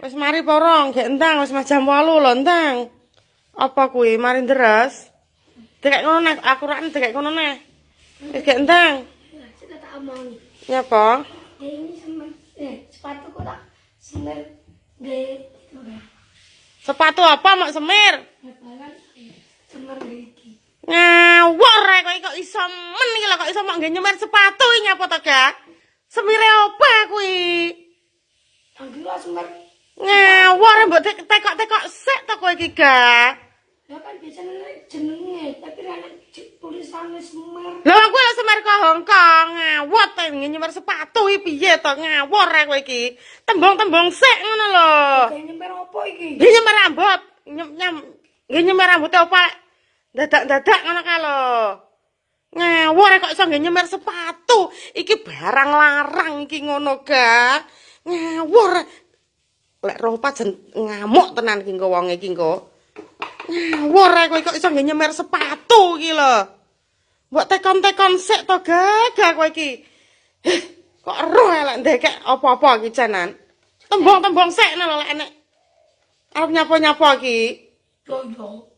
Wis mari porong, gek entang wis jam 8 lho entang. Apa kuwi mari ndres? Dekek ngono nek akuran dekek ngono neh. Wis gek entang. Sudah tak omong. Ya apa? Ini sepatuku tak semir gede itu dah. Sepatu apa mak semir? Lebaran semir gede. Ngawur rek kok iso men iki lho kok iso mak nggih nyemir sepatu iki nyapa to, Gak? Semire apa kuwi? Anggur semir. Ngawur mbok tekok-tekok sik to kowe iki, Gak. Ya kan biasanya jenenge, tapi ana tulisannya semir. Lha aku lho semir ke Hongkong. Ngawur te nyemir sepatu iki piye to? Ngawur rek kowe iki. Tembung-tembung sik ngono lho. Kayak nyemir apa iki? Nggih nyemir rambut. Nggih nyemir rambut apa? Dadak-dadak ngono kae lho. Ngawur kok iso nggih nyemir sepatu. Iki barang larang iki ngono, Gak. Ngawur. Lek roh pajen ngamuk tenan iki engko wong iki engko. Ngawur kowe kok iso nggih nyemir sepatu iki lho. Mbok tekon-tekon sik to, Gak kowe iki. Kok roh elek ndekek apa-apa iki janan. Tembung-tembung sik lho lek enek. Arep nyapa-nyapa iki. Yo yo.